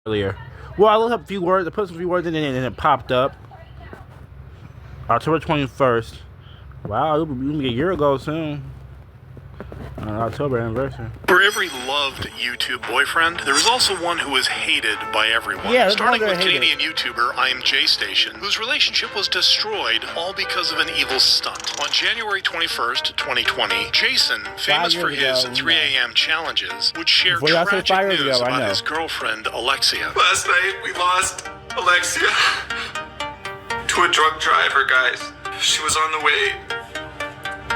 earlier. Well, I looked up a few words. I put some few words in it, and it popped up. October 21st. Wow, it'll be a year ago soon. October anniversary. For every loved YouTube boyfriend, there is also one who is hated by everyone. Yeah, starting with Canadian YouTuber I'm J Station, whose relationship was destroyed all because of an evil stunt. On January 21st, 2020, Jason, famous for his 3 a.m. challenges, would share tragic news about his girlfriend, Alexia. Last night, we lost Alexia to a drunk driver, guys. She was on the way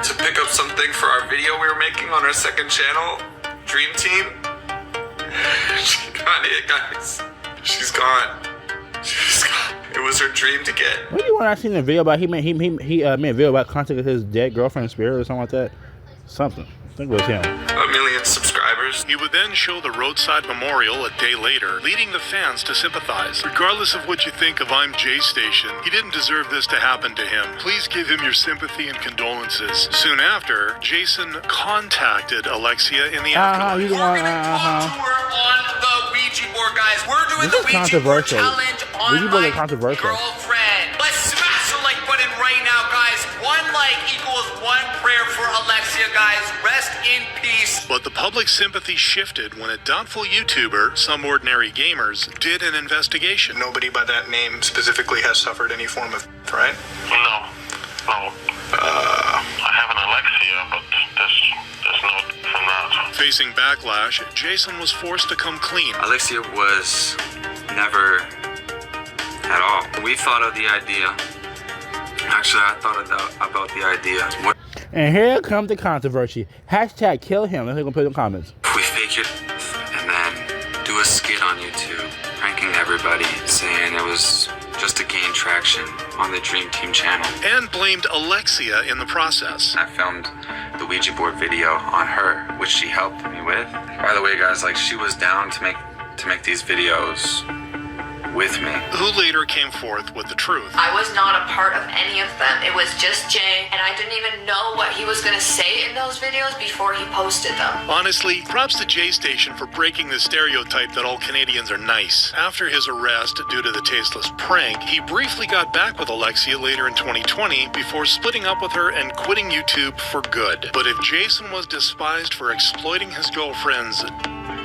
to pick up something for our video we were making on our second channel, Dream Team. She got it, guys. She's gone. She's gone. It was her dream to get. What do you want? I seen a video about he made a video about contacting his dead girlfriend's spirit or something like that. Something. I think it was him. 1 million subscribers. He would then show the roadside memorial a day later, leading the fans to sympathize. Regardless of what you think of I'm J Station, he didn't deserve this to happen to him. Please give him your sympathy and condolences. Soon after, Jason contacted Alexia in the afterlife. We're gonna talk to her on the Ouija board, guys. We're doing the Ouija board challenge on my girlfriend. Let's smash the like button right now, guys. 1 like equals 1 prayer for Alexia, guys. Rest in peace. But the public sympathy shifted when a doubtful YouTuber, Some Ordinary Gamers, did an investigation. Nobody by that name specifically has suffered any form of, right? No. I have an Alexia, but there's no from that. Facing backlash, Jason was forced to come clean. Alexia was never at all. We thought of the idea. Actually, I thought about the idea. And here comes the controversy. Hashtag kill him. That's what I'm going to put in the comments. We fake it and then do a skit on YouTube, pranking everybody, saying it was just to gain traction on the Dream Team channel. And blamed Alexia in the process. I filmed the Ouija board video on her, which she helped me with. By the way, guys, like, she was down to make these videos with me. Who later came forth with the truth. I was not a part of any of them. It was just Jay, and I didn't even know what he was going to say in those videos before he posted them. Honestly, props to J Station for breaking the stereotype that all Canadians are nice. After his arrest due to the tasteless prank, he briefly got back with Alexia later in 2020 before splitting up with her and quitting YouTube for good. But if Jason was despised for exploiting his girlfriends,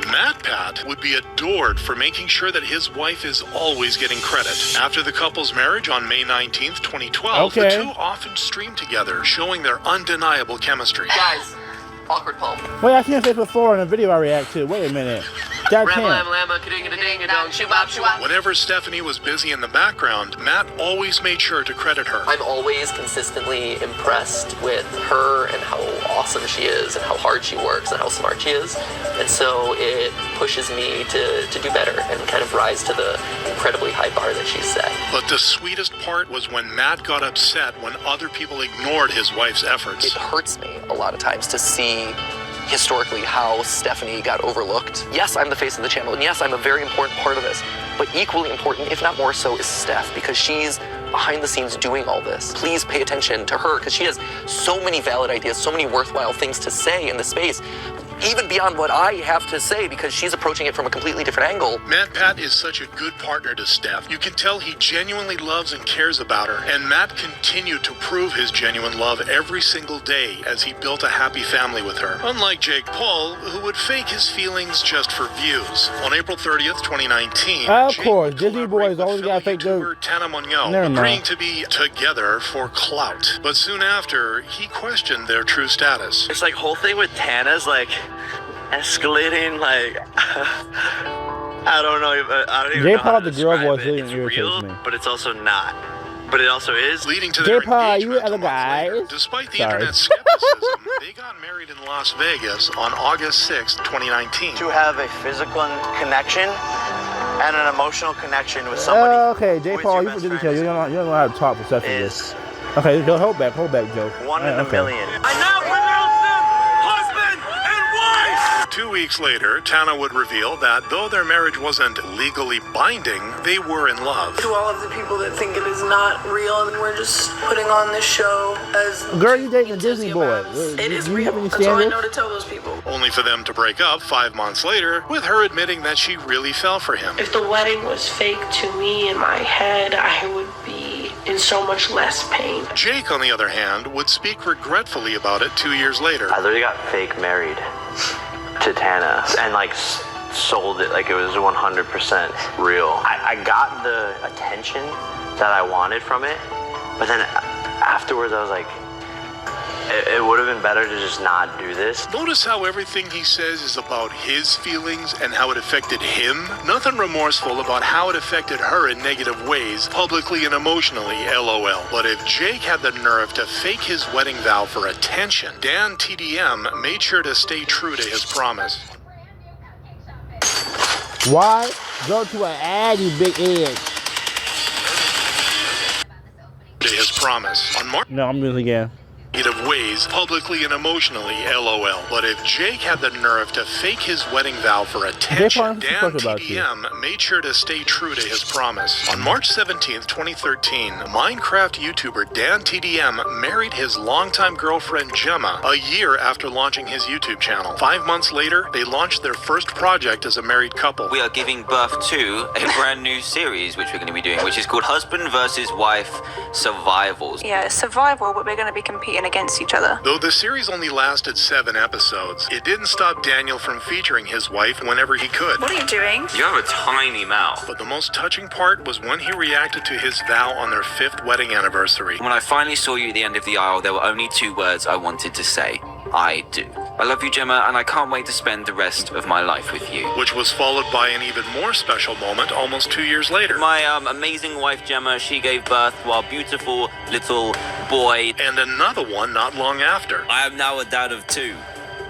MatPat would be adored for making sure that his wife is always getting credit. After the couple's marriage on May 19th, 2012, the two often streamed together, showing their undeniable chemistry. Guys, awkward poem. Wait, I seen this before in a video I react to. Wait a minute. That's him. Whenever Stephanie was busy in the background, Matt always made sure to credit her. I'm always consistently impressed with her and how awesome she is and how hard she works and how smart she is. And so it pushes me to do better and kind of rise to the incredibly high bar that she's set. But the sweetest part was when Matt got upset when other people ignored his wife's efforts. It hurts me a lot of times to see historically how Stephanie got overlooked. Yes, I'm the face of the channel, and yes, I'm a very important part of this, but equally important, if not more so, is Steph, because she's behind the scenes doing all this. Please pay attention to her, because she has so many valid ideas, so many worthwhile things to say in the space, even beyond what I have to say, because she's approaching it from a completely different angle. MatPat is such a good partner to Steph. You can tell he genuinely loves and cares about her, and Matt continued to prove his genuine love every single day as he built a happy family with her. Unlike Jake Paul, who would fake his feelings just for views. On April 30th, 2019, of course, Disney boys always got fake dude. Tana Mongeau, agreeing to be together for clout. But soon after, he questioned their true status. It's like whole thing with Tana's like escalating, like I don't even know how to describe it. It's real, but it's also not. But it also is. Leading to their engagement other guys. Later. Despite the internet's skepticism, they got married in Las Vegas on August 6th, 2019. To have a physical connection and an emotional connection with somebody. Okay, J. Paul, you forget details. You don't know how to talk for this. Okay, hold back, Joe. 1 in a million. I now pronounce them husband and wife! 2 weeks later, Tana would reveal that though their marriage wasn't legally binding, they were in love. To all of the people that think it is not real and we're just putting on this show as... Girl, you dating a Disney boy. It is real. That's all I know to tell those people. Only for them to break up 5 months later, with her admitting that she really fell for him. If the wedding was fake to me in my head, I would be in so much less pain. Jake, on the other hand, would speak regretfully about it 2 years later. I literally got fake married to Tana and like sold it like it was 100% real. I got the attention that I wanted from it, but then afterwards I was like, it would have been better to just not do this. Notice how everything he says is about his feelings and how it affected him. Nothing remorseful about how it affected her in negative ways, publicly and emotionally, LOL. But if Jake had the nerve to fake his wedding vow for attention, Dan TDM made sure to stay true to his promise. Why? Go to an ad, you big egg. To his promise. On March... No, I'm doing it again. Negative ways, publicly and emotionally, LOL. But if Jake had the nerve to fake his wedding vow for attention, Dan TDM made sure to stay true to his promise. On March 17th, 2013, Minecraft YouTuber Dan TDM married his longtime girlfriend Gemma a year after launching his YouTube channel. 5 months later, they launched their first project as a married couple. We are giving birth to a brand new series which we're going to be doing, which is called Husband vs. Wife Survivals. Yeah, it's survival, but we're going to be competing against each other. Though the series only lasted 7 episodes, it didn't stop Daniel from featuring his wife whenever he could. What are you doing? You have a tiny mouth. But the most touching part was when he reacted to his vow on their 5th wedding anniversary. When I finally saw you at the end of the aisle, there were only 2 words I wanted to say. I do. I love you, Gemma, and I can't wait to spend the rest of my life with you. Which was followed by an even more special moment almost 2 years later. My amazing wife, Gemma, she gave birth to our beautiful little boy. And another one not long after. I am now a dad of 2,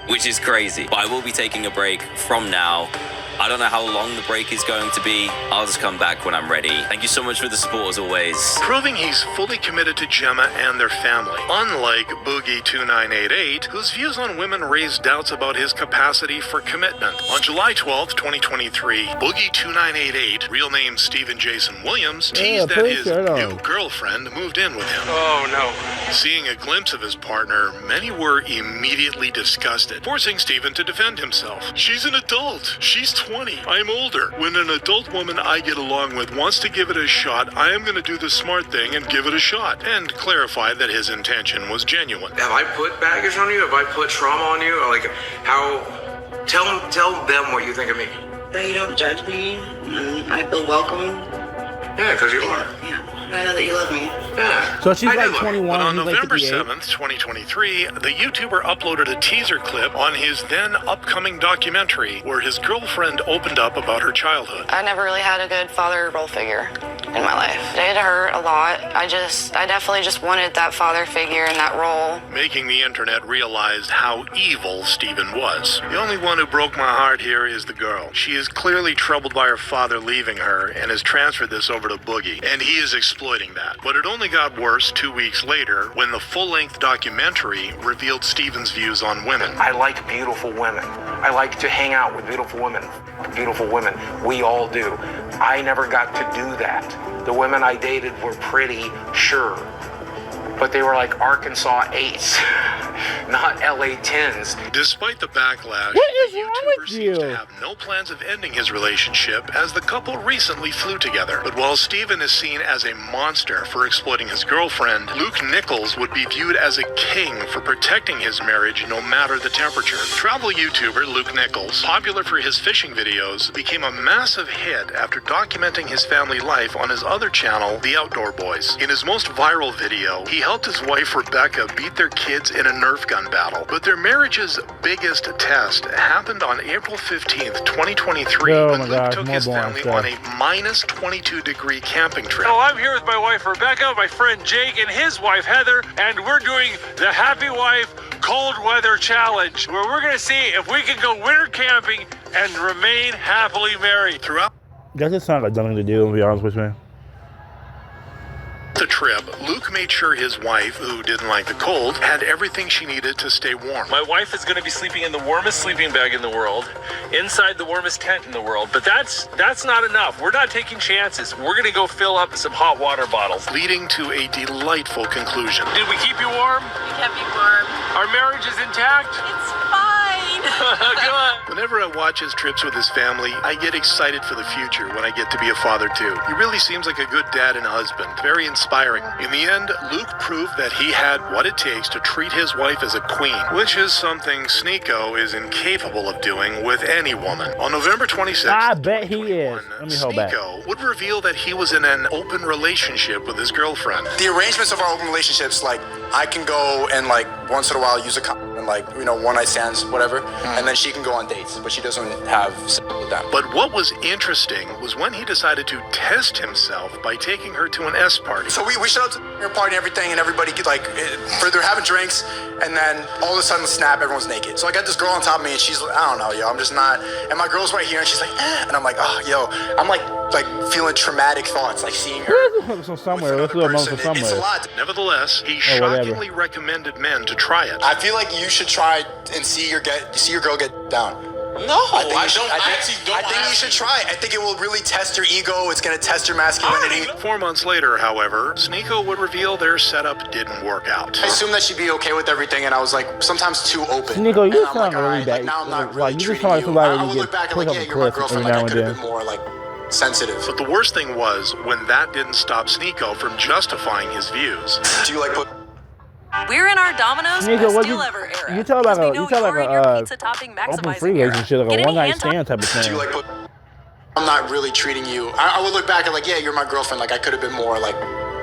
which is crazy. But I will be taking a break from now. I don't know how long the break is going to be. I'll just come back when I'm ready. Thank you so much for the support as always. Proving he's fully committed to Gemma and their family. Unlike Boogie2988, whose views on women raised doubts about his capacity for commitment. On July 12th, 2023, Boogie2988, real name Stephen Jason Williams, teased that his new girlfriend moved in with him. Oh no. Seeing a glimpse of his partner, many were immediately disgusted, forcing Stephen to defend himself. She's an adult. She's 20. I'm older. When an adult woman I get along with wants to give it a shot, I am going to do the smart thing and give it a shot. And clarify that his intention was genuine. Have I put baggage on you? Have I put trauma on you? Like, how... Tell them what you think of me. That you don't judge me. I feel welcome. Yeah, because you are. Yeah. I know that you love me. Yeah. So she's like 21. But on he's November like 7th, 2023, the YouTuber uploaded a teaser clip on his then upcoming documentary where his girlfriend opened up about her childhood. I never really had a good father role figure in my life. It hurt a lot. I definitely just wanted that father figure and that role. Making the internet realize how evil Stephen was. The only one who broke my heart here is the girl. She is clearly troubled by her father leaving her and has transferred this over to Boogie. And he is exploiting that. But it only got worse 2 weeks later when the full-length documentary revealed Stephen's views on women. I like beautiful women. I like to hang out with beautiful women. Beautiful women. We all do. I never got to do that. The women I dated were pretty, sure. But they were like Arkansas 8s, not LA 10s. Despite the backlash, what is the YouTuber seems to have no plans of ending his relationship as the couple recently flew together. But while Stephen is seen as a monster for exploiting his girlfriend, Luke Nichols would be viewed as a king for protecting his marriage no matter the temperature. Travel YouTuber Luke Nichols, popular for his fishing videos, became a massive hit after documenting his family life on his other channel, The Outdoor Boys. In his most viral video, he helped his wife Rebecca beat their kids in a Nerf gun battle. But their marriage's biggest test happened on April 15th, 2023, when Luke took his family on a minus 22-degree camping trip. Oh, I'm here with my wife Rebecca, my friend Jake, and his wife Heather, and we're doing the Happy Wife Cold Weather Challenge, where we're going to see if we can go winter camping and remain happily married. Throughout. That just sounds like dumb to do, to be honest with you. The trip, Luke made sure his wife, who didn't like the cold, had everything she needed to stay warm. My wife is going to be sleeping in the warmest sleeping bag in the world, inside the warmest tent in the world, but that's not enough. We're not taking chances. We're going to go fill up some hot water bottles. Leading to a delightful conclusion. Did we keep you warm? We kept you warm. Our marriage is intact? It's fine. Good. Whenever I watch his trips with his family, I get excited for the future when I get to be a father too. He really seems like a good dad and husband. Very inspiring. In the end, Luke proved that he had what it takes to treat his wife as a queen, which is something Sneeko is incapable of doing with any woman. On November 26th, I bet he is. Let me hold back. Sneeko would reveal that he was in an open relationship with his girlfriend. The arrangements of our open relationships, like, I can go and, like, once in a while use a condom and, like, you know, one night stands, whatever, and then she can go on dates, but she doesn't have sex with them. But what was interesting was when he decided to test himself by taking her to an S party. So we showed up to the party and everything, and everybody like they're having drinks, and then all of a sudden snap, everyone's naked. So I got this girl on top of me, and she's like, I don't know, yo, I'm just not. And my girl's right here, and she's like, and I'm like, oh, yo, I'm like feeling traumatic thoughts, like seeing her. Somewhere, let's do a moment somewhere. It's a lot. Nevertheless, he shockingly recommended men to try it. I feel like you should try and see your girl get down. No, I think you should try it. I think it will really test your ego. It's going to test your masculinity. 4 months later, however, Sneeko would reveal their setup didn't work out. I assumed that she'd be okay with everything, and I was like, sometimes too open. Sneeko, you sound like, really bad. Now I'm not really you just treating sound like you. somebody I you would get look back and put like, up yeah, a you're my cliff girlfriend. every Like, now I could and have then. been more like sensitive. But the worst thing was when that didn't stop Sneeko from justifying his views. Do you like put? We're in our Domino's Nigga, what Still Ever era. you tell like a pizza topping open maximizing free era. relationship, like a Getting one night hand stand type of thing. Do you like put? I'm not really treating you. I would look back and like, yeah, you're my girlfriend. Like I could have been more like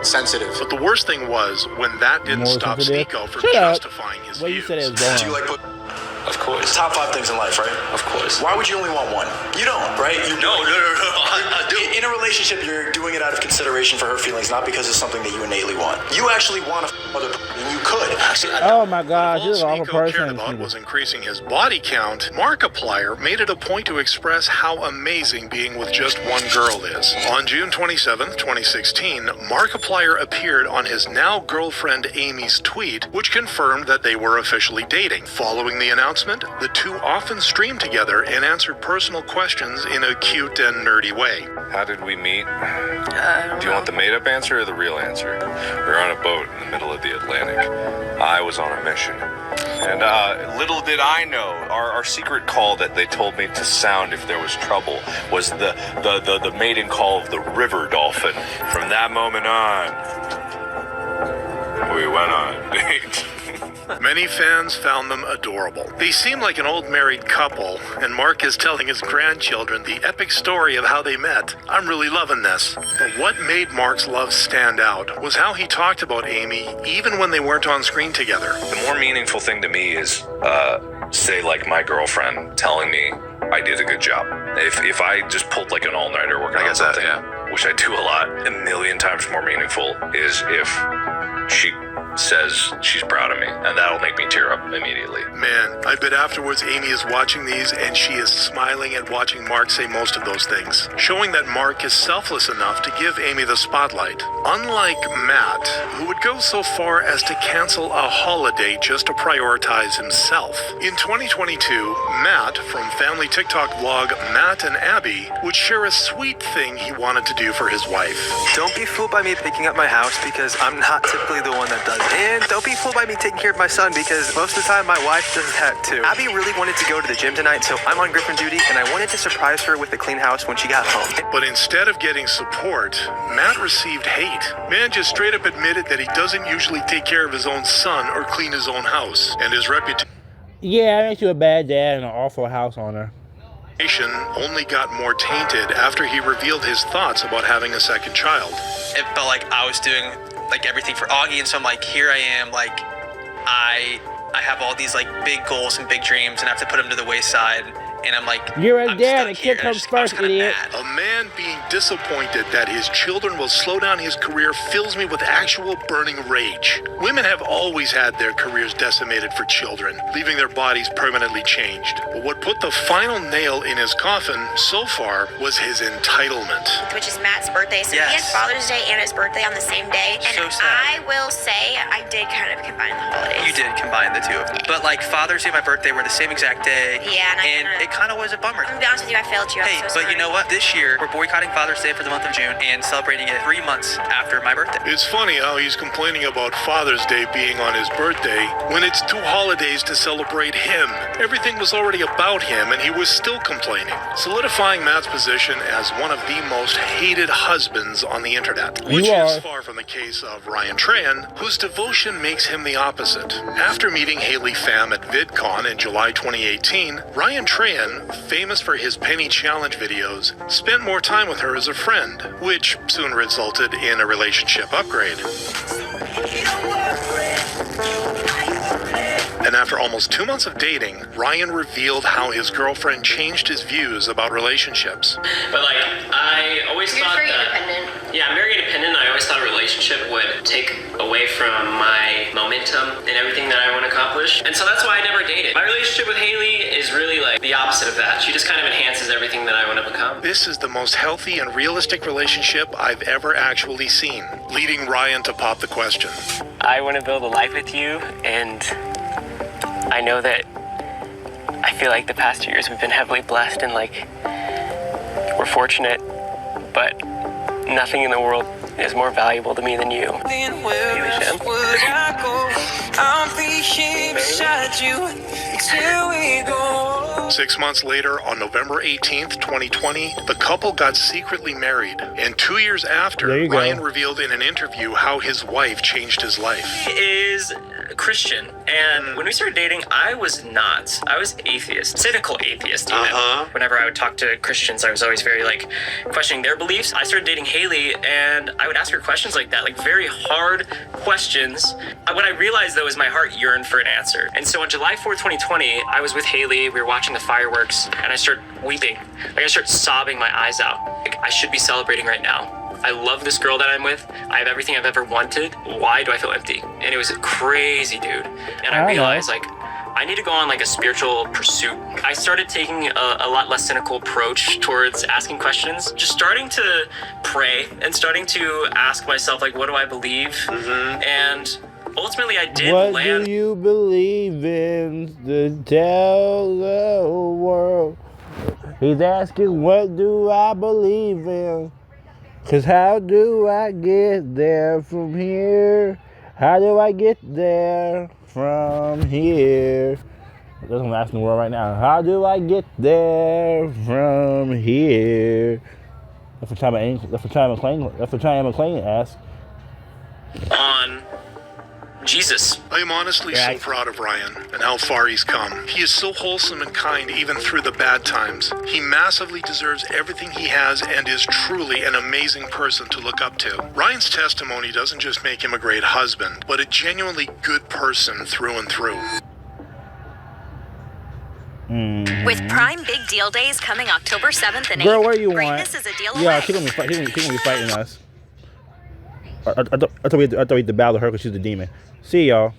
sensitive. But the worst thing was when that didn't More stop sensitive? Sneeko from Shut up. justifying his What you views. said is going Do you on. like put? Of course. Top 5 things in life, right? Of course. Why would you only want one? You don't, right? No. I do. In a relationship, you're doing it out of consideration for her feelings, not because it's something that you innately want. You actually want to other and you could. Oh my gosh, All you're an awful Sneeko cared person. about was increasing his body count. Markiplier made it a point to express how amazing being with just one girl is. On June 27th, 2016, Markiplier appeared on his now girlfriend Amy's tweet, which confirmed that they were officially dating. Following the announcement, the two often streamed together and answered personal questions in a cute and nerdy way. How did we meet? Do you want the made-up answer or the real answer? We were on a boat in the middle of the Atlantic. I was on a mission. And little did I know, our secret call that they told me to sound if there was trouble was the mating call of the river dolphin. From that moment on, we went on a date. Many fans found them adorable. They seem like an old married couple, and Mark is telling his grandchildren the epic story of how they met. I'm really loving this. But what made Mark's love stand out was how he talked about Amy even when they weren't on screen together. The more meaningful thing to me is, say, like my girlfriend telling me I did a good job. If I just pulled like an all-nighter working on something, which I do a lot, a million times more meaningful is if she says she's proud of me, and that'll make me tear up immediately. Man, I bet afterwards Amy is watching these and she is smiling at watching Mark say most of those things, showing that Mark is selfless enough to give Amy the spotlight. Unlike Matt, who would go so far as to cancel a holiday just to prioritize himself. In 2022, Matt from family TikTok vlog Matt and Abby would share a sweet thing he wanted to do for his wife. Don't be fooled by me picking up my house because I'm not typically the one that does it. And don't be fooled by me taking care of my son because most of the time my wife does that too. Abby really wanted to go to the gym tonight, so I'm on Griffin duty and I wanted to surprise her with a clean house when she got home. But instead of getting support, Matt received hate. Man just straight up admitted that he doesn't usually take care of his own son or clean his own house, and his reputation Yeah, that makes you a bad dad and an awful house owner. only got more tainted after he revealed his thoughts about having a second child. It felt like I was doing like everything for Augie, and so I'm like, here I am, like I have all these like big goals and big dreams and I have to put them to the wayside, and I'm like, You're a I'm dad. stuck A kid here. comes I was first, kinda idiot. mad. A man being disappointed that his children will slow down his career fills me with actual burning rage. Women have always had their careers decimated for children, leaving their bodies permanently changed. But what put the final nail in his coffin so far was his entitlement. Which is Matt's birthday. So Yes. he had Father's Day and his birthday on the same day. And So sad. I will say I did kind of combine the holidays. You did combine the two of them. But like Father's Day and my birthday were the same exact day. Yeah, and it kind of was a bummer. I'm gonna be honest with you, I failed you. Hey, I'm so but you know what? This year, we're boycotting Father's Day for the month of June and celebrating it 3 months after my birthday. It's funny how he's complaining about Father's Day being on his birthday when it's 2 holidays to celebrate him. Everything was already about him and he was still complaining, solidifying Matt's position as one of the most hated husbands on the internet. Which is far from the case of Ryan Tran, whose devotion makes him the opposite. After meeting Haley Pham at VidCon in July 2018, Ryan Tran, famous for his Penny Challenge videos, spent more time with her as a friend, which soon resulted in a relationship upgrade. And after almost 2 months of dating, Ryan revealed how his girlfriend changed his views about relationships. But like, I always thought that... Yeah, I'm very independent. I always thought a relationship would take away from my momentum and everything that I want to accomplish. And so that's why I never dated. My relationship with Haley is really like the opposite of that. She just kind of enhances everything that I want to become. This is the most healthy and realistic relationship I've ever actually seen, leading Ryan to pop the question. I want to build a life with you, and I know that I feel like the past 2 years we've been heavily blessed and like we're fortunate, but nothing in the world is more valuable to me than you. Then where else would I go? I'll be here beside you until we go. 6 months later, on November 18th, 2020, the couple got secretly married. And 2 years after, Ryan revealed in an interview how his wife changed his life. He is Christian, and when we started dating, I was not. I was atheist, cynical atheist even. Whenever I would talk to Christians, I was always very like questioning their beliefs. I started dating Haley, and I would ask her questions like that, like very hard questions. What I realized though is my heart yearned for an answer. And so on July 4th, 2020, I was with Haley, we were watching the fireworks, and I started weeping. Like I started sobbing my eyes out. Like I should be celebrating right now. I love this girl that I'm with. I have everything I've ever wanted. Why do I feel empty? And it was crazy, dude. And I realized like, I need to go on like a spiritual pursuit. I started taking a lot less cynical approach towards asking questions, just starting to pray and starting to ask myself like, what do I believe? And ultimately I did What land. do you believe in to tell the world? He's asking, what do I believe in? Cause how do I get there from here? How do I get there from here? That's what I'm asking the world right now. How do I get there from here? That's what China McClain asked. On Jesus. I am honestly so proud of Ryan and how far he's come. He is so wholesome and kind even through the bad times. He massively deserves everything he has and is truly an amazing person to look up to. Ryan's testimony doesn't just make him a great husband, but a genuinely good person through and through. With Prime Big Deal Days coming October 7th and 8th, Girl, where you want? greatness is a deal Yeah, away. she's gonna be fighting us. I thought we had to battle her because she's the demon. See y'all.